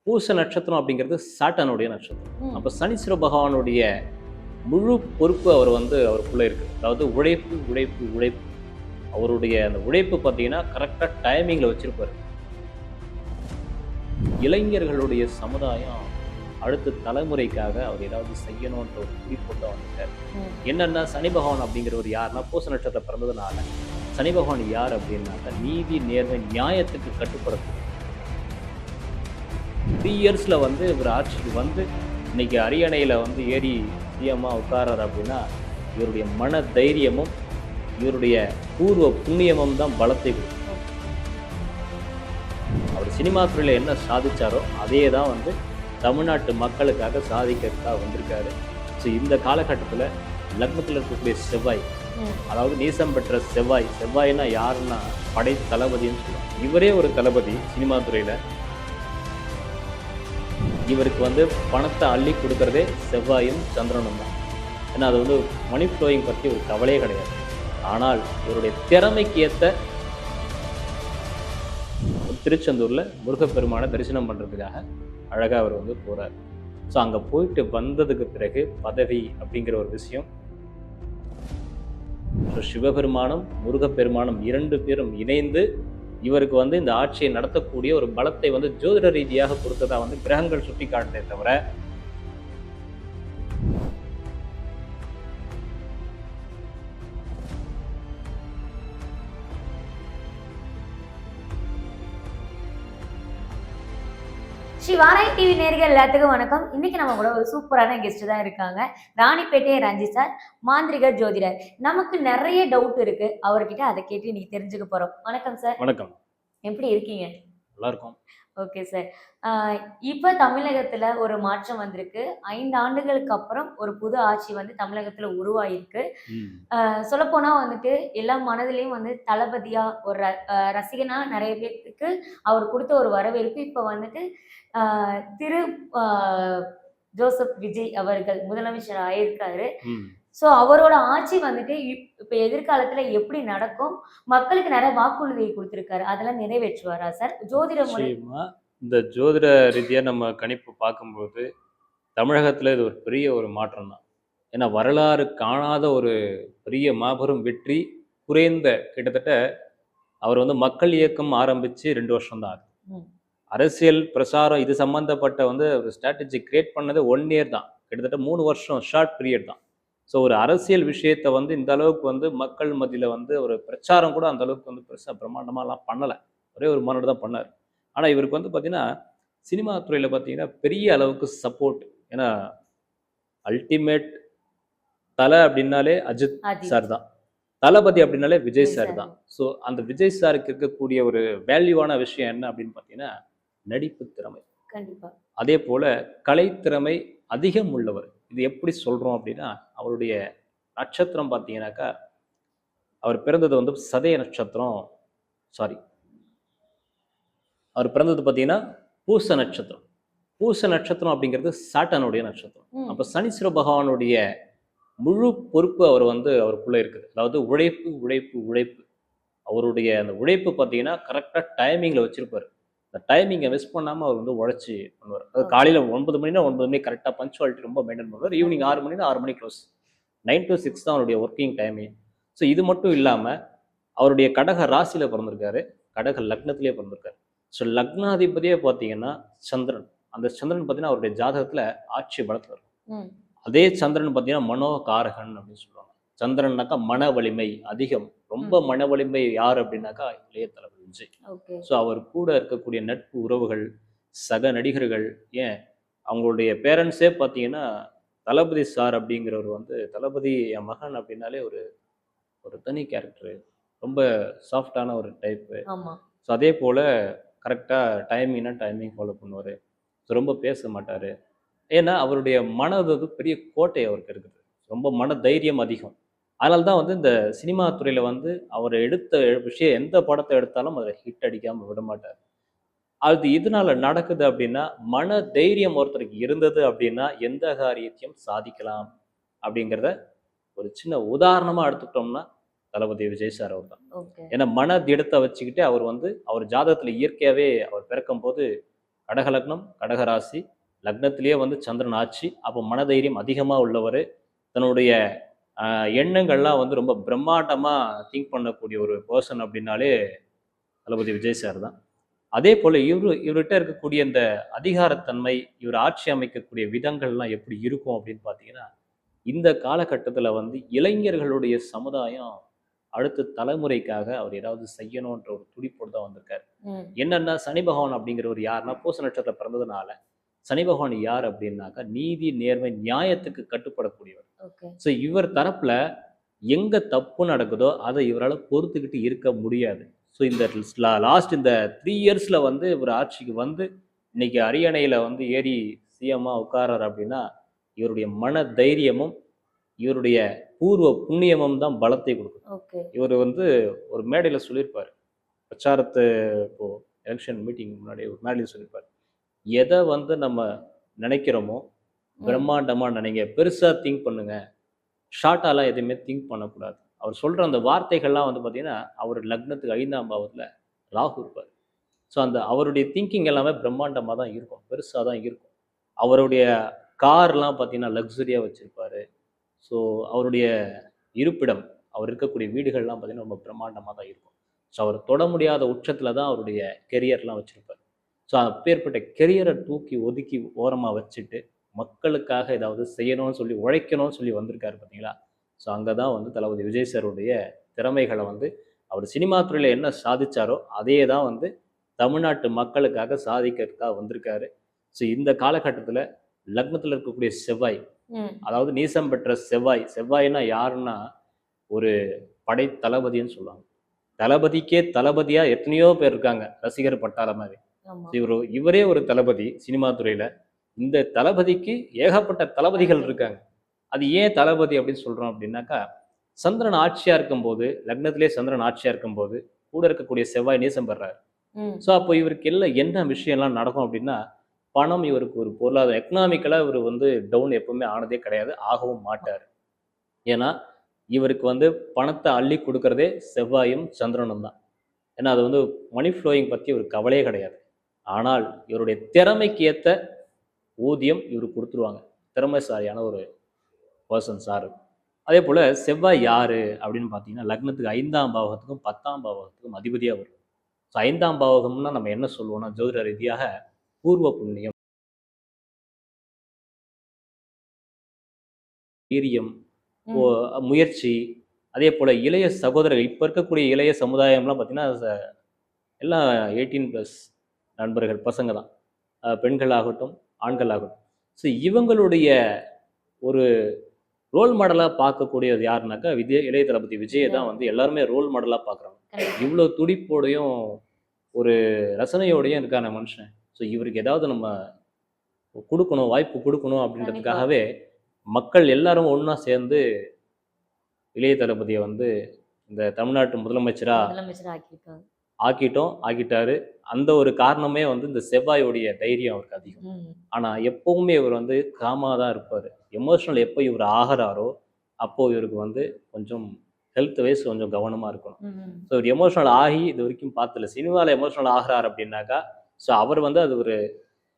பூச நட்சத்திரம் அப்படிங்கிறது சாட்டனுடைய நட்சத்திரம். ம். அப்ப சனீஸ்வர பகவானுடைய முழு பொறுப்பு அவருக்குள்ள இருக்கு. அதாவது உழைப்பு, உழைப்பு, உழைப்பு. அவருடைய அந்த உழைப்பு பார்த்தீங்கன்னா, கரெக்ட்டா டைமிங்ல வச்சிருப்பாரு. இளைஞர்களுடைய சமுதாயம் அடுத்த தலைமுறைக்காக அவர் ஏதாவது செய்யணுன்ற ஒரு குறிப்போட வந்துட்டார். ம். என்னன்னா சனி பகவான் அப்படிங்கிறவர் யாருன்னா, பூச நட்சத்திரம் பிறந்ததுனால, சனி பகவான் யார் அப்படின்னாக்கா, நீதி, நேர்மை, நியாயத்துக்கு கட்டுப்படக்கூடிய 3 இயர்ஸ்ல வந்து இவர் ஆட்சிக்கு வந்து இன்னைக்கு அரியணையில வந்து ஏறி சிஎம்மா உட்கார்றாரு அப்படின்னா, இவருடைய மன தைரியமும், இவருடைய பூர்வ புண்ணியமும் தான் பலத்தை கொடுக்கும். அவர் சினிமா துறையில என்ன சாதிச்சாரோ, அதே தான் வந்து தமிழ்நாட்டு மக்களுக்காக சாதிக்கிறதுக்காக வந்திருக்காரு. ஸோ இந்த காலகட்டத்தில லக்னத்தில் இருக்கக்கூடிய செவ்வாய், ம். அதாவது நீசம் பெற்ற செவ்வாய், செவ்வாய்னா யாருன்னா படை தளபதின்னு சொல்லுவாங்க. இவரே ஒரு தளபதி சினிமா துறையில. இவருக்கு வந்து பணத்தை அள்ளி கொடுக்கறதே செவ்வாயும் சந்திரனும் தான். ஏன்னா அது வந்து மணி ஃப்ளோயிங் பற்றி ஒரு கவலையே கிடையாது. ஆனால் இவருடைய திறமைக்கு ஏற்ற திருச்செந்தூர்ல முருகப்பெருமானை தரிசனம் பண்றதுக்காக அழகா அவர் வந்து போறார். ஸோ அங்க போயிட்டு வந்ததுக்கு பிறகு பதவி அப்படிங்கிற ஒரு விஷயம், சிவபெருமானும் முருகப்பெருமானும் 2 பேரும் இணைந்து இவருக்கு வந்து இந்த ஆட்சியை நடத்தக்கூடிய ஒரு பலத்தை வந்து ஜோதிட ரீதியாக கொடுத்ததா வந்து கிரகங்கள் சுட்டி காட்டுதே தவிர, ஸ்ரீ வாராய் டிவி நேயர்கள் எல்லாத்துக்கும் வணக்கம். இன்னைக்கு நம்ம கூட ஒரு சூப்பரான கெஸ்ட் தான் இருக்காங்க. ராணிப்பேட்டை ரஞ்சித் சார், மாந்திரிக ஜோதிடர். நமக்கு நிறைய டவுட் இருக்கு. அவர்கிட்ட அதை கேட்டு இன்னைக்கு தெரிஞ்சுக்க போறோம். வணக்கம் சார். வணக்கம். எப்படி இருக்கீங்க? நல்லா இருக்கும். Okay sir. இப்ப தமிழகத்துல ஒரு மாற்றம் வந்திருக்கு. 5 ஆண்டுகளுக்கு அப்புறம் ஒரு புது ஆட்சி வந்து தமிழகத்துல உருவாயிருக்கு. ம். சொல்லப்போனா வந்துட்டு எல்லா மனதிலயும் வந்து தளபதியா ஒரு ரசிகனா நிறைய பேத்துக்கு அவர் குடுத்த ஒரு வரவேற்பு இப்ப வந்துட்டு அ திரு அ ஜோசப் விஜய் அவர்கள் முதலமைச்சர் ஆயிருக்காரு. ம். ஸோ அவரோட ஆட்சி வந்துட்டு இப்ப எதிர்காலத்துல எப்படி நடக்கும்? மக்களுக்கு நிறைய வாக்குறுதி குடுத்திருக்காரு. அதெல்லாம் நிறைவேற்றுவாரா சார்? ஜோதிட முறை. நிச்சயமா இந்த ஜோதிட ரீதியா நம்ம கணிப்பு பார்க்கும்போது, தமிழகத்துல இது ஒரு பெரிய ஒரு மாற்றம் தான். ஏன்னா வரலாறு காணாத ஒரு பெரிய மாபெரும் வெற்றி, குறைந்த கிட்டத்தட்ட அவர் வந்து மக்கள் இயக்கம் ஆரம்பிச்சு 2 வருஷம் தான் ஆகுது. ம். அரசியல் பிரசாரம் இது சம்மந்தப்பட்ட வந்து ஒரு ஸ்ட்ராட்டஜி கிரியேட் பண்ணது 1 இயர் தான். கிட்டத்தட்ட 3 வருஷம் ஷார்ட் பீரியட் தான். ஸோ ஒரு அரசியல் விஷயத்த வந்து இந்த அளவுக்கு வந்து மக்கள் மத்தியில வந்து ஒரு பிரச்சாரம் கூட அந்த அளவுக்கு வந்து பெருசா பிரம்மாண்டமாலாம் பண்ணல. ஒரே ஒரு மாநாடு தான் பண்ணாரு. ஆனா இவருக்கு வந்து பார்த்தீங்கன்னா, சினிமா துறையில பார்த்தீங்கன்னா, பெரிய அளவுக்கு சப்போர்ட். ஏன்னா அல்டிமேட் தல அப்படின்னாலே அஜித் அஜித். சார் தான். தளபதி அப்படின்னாலே விஜய் விஜய் சார் சார். தான். ஸோ அந்த விஜய் சாருக்கு இருக்கக்கூடிய ஒரு வேல்யூவான விஷயம் என்ன அப்படின்னு பார்த்தீங்கன்னா, நடிப்பு திறமை. கண்டிப்பா. அதே போல கலைத்திறமை அதிகம் உள்ளவர். இது எப்படி சொல்றோம் அப்படின்னா, அவருடைய நட்சத்திரம் பார்த்தீங்கன்னாக்கா, அவர் பிறந்தது வந்து சதய நட்சத்திரம். சாரி. அவர் பிறந்தது பார்த்தீங்கன்னா, பூச நட்சத்திரம். பூச நட்சத்திரம் அப்படிங்கிறது சாட்டனுடைய நட்சத்திரம். ம். அப்ப சனீஸ்வர பகவானுடைய முழு பொறுப்பு அவருக்குள்ள இருக்குது. அதாவது உழைப்பு, உழைப்பு, உழைப்பு. அவருடைய அந்த உழைப்பு பார்த்தீங்கன்னா, கரெக்ட்டா டைமிங்ல வச்சிருப்பாரு. அந்த டைமிங்க மிஸ் பண்ணாம அவர் வந்து உழைச்சு பண்ணுவாரு. அதாவது ஓகே. காலையில 9 மணின்னா 9 மணி கரெக்ட்டா பங்க்சுவாலிட்டி ரொம்ப மெயின்டெயின் பண்ணுவாரு. ஈவினிங் 6 மணின்னா 6 மணி க்ளோஸ். 9 டூ 6 தான் அவருடைய வொர்க்கிங் டைமே. ஸோ இது மட்டும் இல்லாம, அவருடைய கடக ராசியில பிறந்திருக்காரு. கடக லக்னத்திலேயே பிறந்திருக்காரு. ஸோ லக்னாதிபதியே பார்த்தீங்கன்னா சந்திரன். அந்த சந்திரன் பார்த்தீங்கன்னா, அவருடைய ஜாதகத்துல ஆட்சி பலத்துல இருக்கும். ம். அதே சந்திரன் பார்த்தீங்கன்னா, மனோகாரகன் அப்படின்னு சொல்லுவாங்க. சந்திரன்னாக்கா மன வலிமை அதிகம். ரொம்ப ம். மன வலிமை யார் அப்படின்னாக்கா, இளைய தளபதி விஜய். ஓகே. ஸோ அவர் கூட இருக்கக்கூடிய நட்பு உறவுகள், சக நடிகர்கள், ஏன் அவங்களுடைய பேரண்ட்ஸே பார்த்தீங்கன்னா, தளபதி சார் அப்படிங்கிறவர் வந்து தளபதி என் மகன் அப்படின்னாலே ஒரு ஒரு தனி கேரக்டரு. ரொம்ப சாஃப்ட்டான ஒரு டைப்பு. ஆமா. ஸோ அதே போல கரெக்ட்டா டைமிங்னா டைமிங் ஃபாலோ பண்ணுவாரு. ஸோ ரொம்ப பேச மாட்டாரு. ஏன்னா, அவருடைய மனது வந்து பெரிய கோட்டை அவருக்கு இருக்குது. ரொம்ப மன தைரியம் அதிகம். அதனால தான் வந்து இந்த சினிமா துறையில வந்து அவர் எடுத்த விஷயம் எந்த படத்த எடுத்தாலும் அதில ஹிட் அடிக்காம விடமாட்டாரு. அது எதனால நடக்குது அப்படின்னா, மன தைரியம் ஒருத்தருக்கு இருந்தது அப்படின்னா, எந்த காரியத்தையும் சாதிக்கலாம் அப்படிங்கிறத ஒரு சின்ன உதாரணமா எடுத்துக்கிட்டோம்னா, தளபதி விஜய் சார் அவர் தான். ஓகே. ஏன்னா மன திடத்த வச்சுக்கிட்டு அவர் வந்து அவர் ஜாதகத்தில இயற்கையாவே அவர் பிறக்கும்போது கடக லக்னம், கடக ராசி, லக்னத்திலேயே வந்து சந்திரன் ஆட்சி. அப்போ மனதைரியம் அதிகமா உள்ளவரு. தன்னுடைய எண்ணங்கள்லாம் வந்து ரொம்ப பிரம்மாண்டமா திங்க் பண்ணக்கூடிய ஒரு பெர்சன் அப்படின்னாலே தளபதி விஜய் சார் தான். அதே போல இவர்கிட்ட இருக்கக்கூடிய இந்த அதிகாரத்தன்மை, இவர் ஆட்சி அமைக்கக்கூடிய விதங்கள்லாம் எப்படி இருக்கும் அப்படின்னு பார்த்தீங்கன்னா, இந்த காலகட்டத்தில வந்து இளைஞர்களுடைய சமுதாயம் அடுத்த தலைமுறைக்காக அவர் ஏதாவது செய்யணுன்ற ஒரு துடிப்போடு தான் வந்திருக்காரு. ம். என்னன்னா சனி பகவான் அப்படிங்கிறவர் யாருன்னா, பூச நட்சத்திரத்துல பிறந்ததுனால, சனி பகவான் யார் அப்படின்னாக்கா, நீதி, நேர்மை, நியாயத்துக்கு கட்டுப்படக்கூடியவர். ஓகே. ஸோ இவர் தரப்புல எங்க தப்பு நடக்குதோ, அத இவரால பொறுத்துக்கிட்டு இருக்க முடியாது. ஸோ இந்த லாஸ்ட் இந்த 3 இயர்ஸ்ல வந்து இவர் ஆட்சிக்கு வந்து, இன்னைக்கு அரியணையில வந்து ஏறி சிஎம்மா உட்கார்றாரு அப்படின்னா, இவருடைய மன தைரியமும், இவருடைய பூர்வ புண்ணியமும் தான் பலத்தை குடுக்கும். ஓகே. இவரு வந்து ஒரு மேடையில சொல்லியிருப்பாரு. பிரச்சாரத்து இப்போ எலக்ஷன் மீட்டிங் முன்னாடி ஒரு மேடையில சொல்லியிருப்பாரு. எத வந்து நம்ம நினைக்கிறோமோ, ம். பிரம்மாண்டமா நினைங்க. பெருசா திங்க் பண்ணுங்க. ஷார்ட்டாலாம் எதுவுமே திங்க் பண்ணக்கூடாது. அவர் சொல்ற அந்த வார்த்தைகள்லாம் வந்து பார்த்தீங்கன்னா, அவர் லக்னத்துக்கு 5ஆம் பாவத்துல ராகு இருப்பாரு. ஸோ அந்த அவருடைய திங்கிங் எல்லாமே பிரம்மாண்டமா தான் இருக்கும். பெருசா தான் இருக்கும். அவருடைய கார்லாம் பார்த்தீங்கன்னா, லக்ஸரியா வச்சிருப்பாரு. ஸோ அவருடைய இருப்பிடம், அவர் இருக்கக்கூடிய வீடுகள்லாம் பார்த்தீங்கன்னா, ரொம்ப பிரம்மாண்டமா தான் இருக்கும். ஸோ அவர் தொட முடியாத உச்சத்தில தான் அவருடைய கெரியர்லாம் வச்சிருப்பாரு. ஸோ அப்பேற்பட்ட கெரியர தூக்கி ஒதுக்கி ஓரமா வச்சுட்டு, மக்களுக்காக ஏதாவது செய்யணும்னு சொல்லி, உழைக்கணும்னு சொல்லி வந்திருக்காரு பார்த்தீங்களா? ஸோ அங்க தான் வந்து தளபதி விஜய் சாருடைய திறமைகள வந்து அவர் சினிமா துறையில என்ன சாதிச்சாரோ, அதே தான் வந்து தமிழ்நாட்டு மக்களுக்காக சாதிக்கிறதுக்காக வந்திருக்காரு. ஸோ இந்த காலகட்டத்தில லக்னத்தில இருக்கக்கூடிய செவ்வாய், ம். அதாவது நீசம் பெற்ற செவ்வாய். செவ்வாய்னா யாருன்னா, ஒரு படை தளபதின்னு சொல்லுவாங்க. தளபதிக்கே தளபதியா எத்தனையோ பேர் இருக்காங்க. ரசிகர் பட்டாளமாவே. ஆமா. இவரே ஒரு தளபதி சினிமா துறையில. இந்த தளபதிக்கு ஏகப்பட்ட தளபதிகள் இருக்காங்க. அது ஏன் தளபதி அப்படின்னு சொல்றோம் அப்படின்னாக்கா, சந்திரன் ஆட்சியா இருக்கும்போது, லக்னத்திலே சந்திரன் ஆட்சியா இருக்கும்போது, கூட இருக்கக்கூடிய செவ்வாய் நீசம் பெறுறாரு. ம். ஸோ அப்போ இவருக்கு எல்லாம் என்ன விஷயம்லாம் நடக்கும் அப்படின்னா, பணம் இவருக்கு ஒரு பொருளாதார எக்கனாமிக்கலா இவரு வந்து டவுன் எப்பவுமே ஆனதே கிடையாது. ஆகவும் மாட்டாரு. ஏன்னா, இவருக்கு வந்து பணத்த அள்ளி குடுக்குறதே செவ்வாயும், சந்திரனும் தான். ஏன்னா, அது வந்து மனி ஃப்ளோயிங் பத்தி ஒரு கவலையே கிடையாது. ஆனால், இவருடைய திறமைக்கு ஏத்த ஊதியம் இவருக்கு குடுத்துருவாங்க. திறமைசாலியான ஒரு பெர்சன் சாரு. அதேபோல செவ்வாய் யாரு அப்படின்னு பார்த்தீங்கன்னா, லக்னத்துக்கு 5ஆம் பாவகத்துக்கும், 10ஆம் பாவகத்துக்கும் அதிபதியா வரும். ஸோ 5ஆம் பாவகம்னா நம்ம என்ன சொல்லுவோம்னா, ஜோதிட ரீதியாக பூர்வ புண்ணியம், வீரியம், ஒ ம். முயற்சி, அதேபோல இளைய சகோதரர்கள் இப்ப இருக்கக்கூடிய இளைய சமுதாயம்லாம் பார்த்தீங்கன்னா, எல்லாம் 18+ நண்பர்கள், பசங்க தான். பெண்களாகட்டும், ஆண்களாகட்டும். ஸோ இவங்களுடைய ஒரு ரோல் மாடலா பார்க்கக்கூடியது யாருனாக்கா, இளைய தளபதி விஜய தான் வந்து எல்லாருமே ரோல் மாடலா பார்க்குறாங்க. கண்டிப்பா. இவ்ளோ துடிப்போடையும், ஒரு ரசனையோடையும் இருக்கான மனுஷன். ஸோ இவருக்கு ஏதாவது நம்ம குடுக்கணும், வாய்ப்பு குடுக்கணும் கண்டிப்பா. அப்படின்றதுக்காகவே, மக்கள் எல்லாரும் ஒண்ணா சேர்ந்து இளைய தளபதிய வந்து இந்த தமிழ்நாட்டு முதலமைச்சரா முதலமைச்சர் ஆக்கியிருக்காங்க. ஆக்கிட்டாரு. அந்த ஒரு காரணமே வந்து இந்த செவ்வாயோடைய தைரியம் அவருக்கு அதிகம். ம். ஆனா எப்பவுமே இவர் வந்து காமா தான் இருப்பாரு. எமோஷனல் எப்ப இவர் ஆகுறாரோ, அப்போ இவருக்கு வந்து கொஞ்சம் ஹெல்த் வைஸ் கொஞ்சம் கவனமா இருக்கணும். ம். ஸோ இவர் எமோஷனல் ஆகி இதுவரைக்கும் பார்த்ததில்ல. சினிமால எமோஷனல் ஆகுறாரு அப்படின்னாக்கா, ஸோ அவர் வந்து அது ஒரு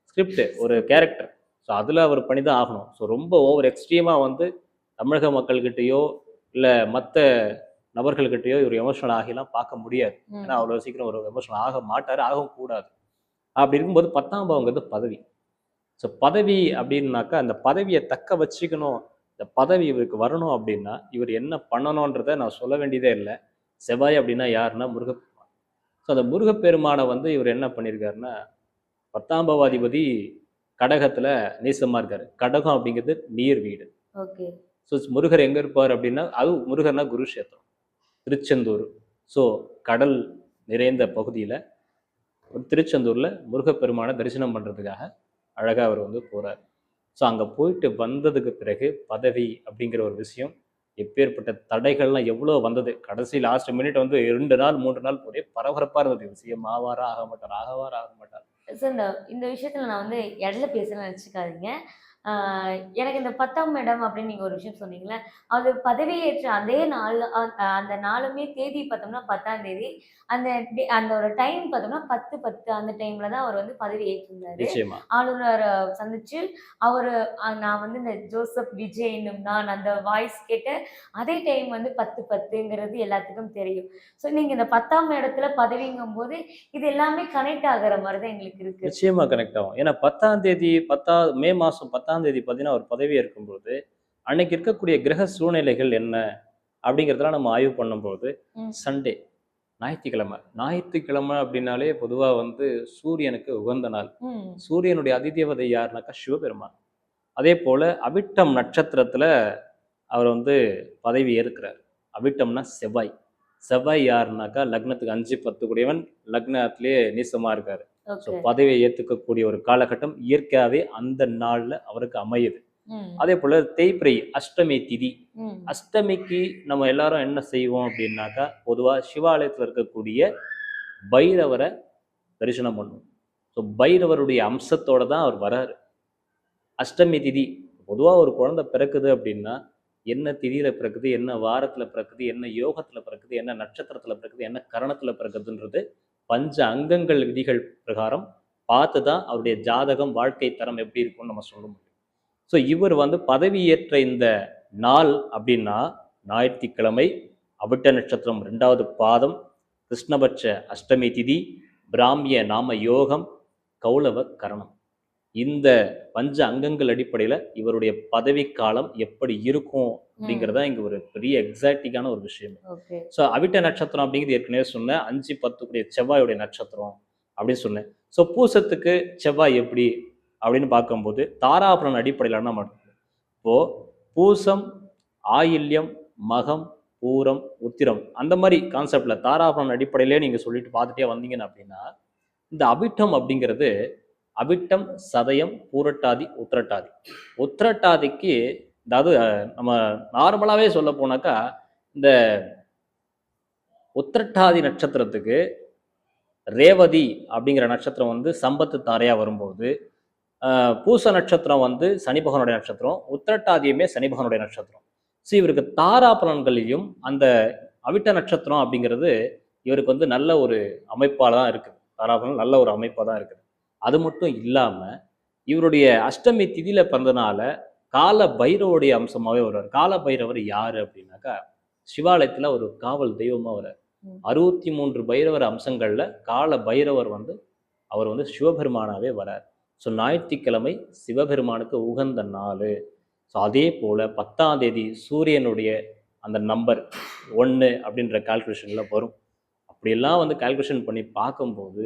ஸ்கிரிப்ட், ஒரு கேரக்டர். ஸோ அதுல அவர் பண்ணி தான் ஆகணும். ஸோ ரொம்ப ஓவர் எக்ஸ்ட்ரீமா வந்து தமிழக மக்கள்கிட்டயோ, இல்ல மத்த நபர்கள்கிட்டயோ இவர் எமோஷனல் ஆகிலாம் பார்க்க முடியாது. ஏன்னா ம். அவ்வளோ சீக்கிரம் ஒரு எமோஷனல் ஆக மாட்டாரு, ஆகவும் கூடாது. அப்படி இருக்கும்போது 10ஆம் பாவம்ங்கிறது பதவி. ஸோ பதவி அப்படின்னாக்கா, அந்த பதவிய தக்க வச்சுக்கணும், இந்த பதவி இவருக்கு வரணும் அப்படின்னா, இவர் என்ன பண்ணணுன்றத நான் சொல்ல வேண்டியதே இல்ல. செவ்வாய் அப்படின்னா யாருன்னா முருகப்பெருமான். ஸோ அந்த முருகப்பெருமான வந்து இவர் என்ன பண்ணியிருக்காருன்னா, 10ஆம் பாவாதிபதி கடகத்துல நீசமா இருக்காரு. கடகம் அப்படிங்கிறது நீர் வீடு. ஓகே. ஸோ முருகர் எங்க இருப்பார் அப்படின்னா, அதுவும் முருகர்னா குருஷேத்திரம். திருச்செந்தூர். ஸோ கடல் நிறைந்த பகுதியில ஒரு திருச்செந்தூர்ல முருகப்பெருமான தரிசனம் பண்றதுக்காக அழகா அவர் வந்து போறாரு. ஸோ அங்க போயிட்டு வந்ததுக்கு பிறகு பதவி அப்படிங்கிற ஒரு விஷயம், எப்பேற்பட்ட தடைகள்லாம் எவ்வளோ வந்தது. கடைசி லாஸ்ட் மினிட் வந்து 2 நாள், 3 நாள் ஒரே பரபரப்பா இருந்தது. சிஎம் ஆவாரா? ஆக மாட்டாரா? ஆகவாரா? ஆக மாட்டாரா? சார் இந்த இந்த விஷயத்துல நான் வந்து இடையில பேசுறேன்னு நினச்சிக்காதீங்க. எனக்கு இந்த 10ஆம் இடம் அப்படின்னு நீங்க ஒரு விஷயம் சொன்னீங்கல்ல, அது பதவியேற்ற அதே நாள் அந்த நாளுமே தேதி பார்த்தோம்னா 10ஆம் தேதி. அந்த ஒரு டைம் பார்த்தோம்னா 10:10 அந்த டைம்ல தான் அவர் வந்து பதவி ஏற்றிருந்தாரு. நிச்சயமா. ஆளுநர சந்திச்சு அவரு நான் வந்து இந்த ஜோசப் விஜய் என்னும் நான் அந்த வாய்ஸ் கேட்ட அதே டைம் வந்து 10:10ங்கிறது எல்லாத்துக்கும் தெரியும். ஸோ நீங்க இந்த 10ஆம் இடத்துல பதவிங்கும்போது, இது எல்லாமே கனெக்ட் ஆகுற மாரி தான் எங்களுக்கு இருக்கு. நிச்சயமா கனெக்ட் ஆகும். ஏன்னா 10ஆம் தேதி மே மாசம் 10ஆம் தேதி பார்த்தீங்கன்னா, அவர் பதவி ஏற்கும்போது, அன்னைக்கு இருக்கக்கூடிய கிரக சூழ்நிலைகள் என்ன? அப்படிங்கிறதெல்லாம் நம்ம ஆய்வு பண்ணும்போது, ம். சண்டே, ஞாயிற்றுக்கிழமை. ஞாயிற்றுக்கிழமை அப்படின்னாலே பொதுவா வந்து சூரியனுக்கு உகந்த நாள். ம். சூரியனுடைய அதிதேவதை யாருனாக்கா சிவபெருமான். அதேபோல அவிட்டம் நட்சத்திரத்துல அவர் வந்து பதவி ஏற்கிறார். அவிட்டம்னா செவ்வாய். செவ்வாய் யாருனாக்கா லக்னத்துக்கு 5, 10 கூடியவன் லக்னத்திலேயே நீசமா இருக்காரு. So okay. பதவியை ஏத்துக்கக்கூடிய ஒரு காலகட்டம் இயற்கையாவே அந்த நாள்ல அவருக்கு அமையுது. ம். அதே போல தேய்பிறை அஷ்டமி திதி. ம். அஷ்டமிக்கு நம்ம எல்லாரும் என்ன செய்வோம் அப்படின்னாக்கா, பொதுவா சிவாலயத்துல இருக்கக்கூடிய பைரவரை தரிசனம் பண்ணுவோம். ஸோ பைரவருடைய அம்சத்தோட தான் அவர் வராரு. அஷ்டமி திதி. பொதுவா ஒரு குழந்தை பிறக்குது அப்படின்னா, என்ன திதியில பிறக்குது, என்ன வாரத்துல பிறக்குது, என்ன யோகத்துல பிறக்குது, என்ன நட்சத்திரத்துல பிறக்குது, என்ன கரணத்துல பிறக்குதுன்றது பஞ்ச அங்கங்கள் விதிகள் பிரகாரம் பார்த்து தான் அவருடைய ஜாதகம், வாழ்க்கை தரம் எப்படி இருக்கும்னு நம்ம சொல்ல முடியும். ஸோ இவர் வந்து பதவியேற்ற இந்த நாள் அப்படின்னா, ஞாயிற்றுக்கிழமை, அவிட்ட நட்சத்திரம் 2வது பாதம், கிருஷ்ணபட்ச அஷ்டமி திதி, பிராமிய நாம யோகம், கௌளவ கரணம். இந்த பஞ்ச அங்கங்கள் அடிப்படையில இவருடைய பதவி காலம் எப்படி இருக்கும் அப்படிங்கிறது ம். தான் இங்க ஒரு பெரிய எக்ஸாக்டிக்கான ஒரு விஷயம். ஓகே. ஸோ அவிட்ட நட்சத்திரம் அப்படிங்கிறது ஏற்கனவே சொன்னேன். 5, 10 கூடிய செவ்வாயுடைய நட்சத்திரம் அப்படின்னு சொன்னேன். ஸோ பூசத்துக்கு செவ்வாய் எப்படி அப்படின்னு பார்க்கும்போது தாராபுரம் அடிப்படையிலான நம்ம இப்போ பூசம், ஆயில்யம், மகம், பூரம், உத்திரம் அந்த மாதிரி கான்செப்ட்ல தாராபுரம் அடிப்படையிலே நீங்க சொல்லிட்டு பார்த்துட்டே வந்தீங்கன்னா அப்படின்னா, இந்த அவிட்டம் அப்படிங்கிறது அவிட்டம், சதயம், பூரட்டாதி, உத்திரட்டாதி. உத்திரட்டாதிக்கு அதாவது நம்ம நார்மலாவே சொல்ல போனாக்கா, இந்த உத்திரட்டாதி நட்சத்திரத்துக்கு ரேவதி அப்படிங்கிற நட்சத்திரம் வந்து சம்பத்து தாரையா வரும்போது, பூச நட்சத்திரம் வந்து சனி பகவானுடைய நட்சத்திரம், உத்திரட்டாதியுமே சனி பகவானுடைய நட்சத்திரம். ஸோ இவருக்கு தாரா பலன்களையும் அந்த அவிட்ட நட்சத்திரம் அப்படிங்கிறது இவருக்கு வந்து நல்ல ஒரு அமைப்பால தான் இருக்குது. தாராபலன் நல்ல ஒரு அமைப்பா தான் இருக்குது. அது மட்டும் இல்லாம, இவருடைய அஷ்டமி திதியில பிறந்தனால கால பைரவருடைய அம்சமாவே வருவார். கால பைரவர் யாரு அப்படின்னாக்கா, சிவாலயத்துல ஒரு காவல் தெய்வமா வரார். ம். 63 பைரவர் அம்சங்கள்ல கால பைரவர் வந்து அவர் வந்து சிவபெருமானாவே வரார். ஸோ ஞாயிற்றுக்கிழமை சிவபெருமானுக்கு உகந்த நாள். ஸோ அதே போல 10ஆம் தேதி சூரியனுடைய அந்த நம்பர் 1 அப்படின்ற கால்குலேஷன்ல வரும். அப்படியெல்லாம் வந்து கால்குலேஷன் பண்ணி பார்க்கும்போது,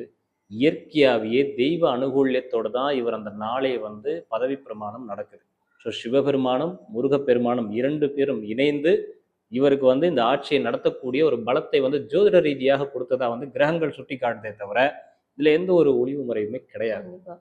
இயற்கையாகவே தெய்வ அனுகூல்யத்தோட தான் இவர் அந்த நாளை வந்து பதவி பிரமாணம் நடக்குது. ஸோ சிவபெருமானும், முருகப்பெருமானும் 2 பேரும் இணைந்து இவருக்கு வந்து இந்த ஆட்சியை நடத்தக்கூடிய ஒரு பலத்தை வந்து ஜோதிட ரீதியாக கொடுத்ததா வந்து கிரகங்கள் சுட்டி காட்டுதே தவிர, இதுல எந்த ஒரு ஒளிவு முறையுமே கிடையாது. கண்டிப்பா.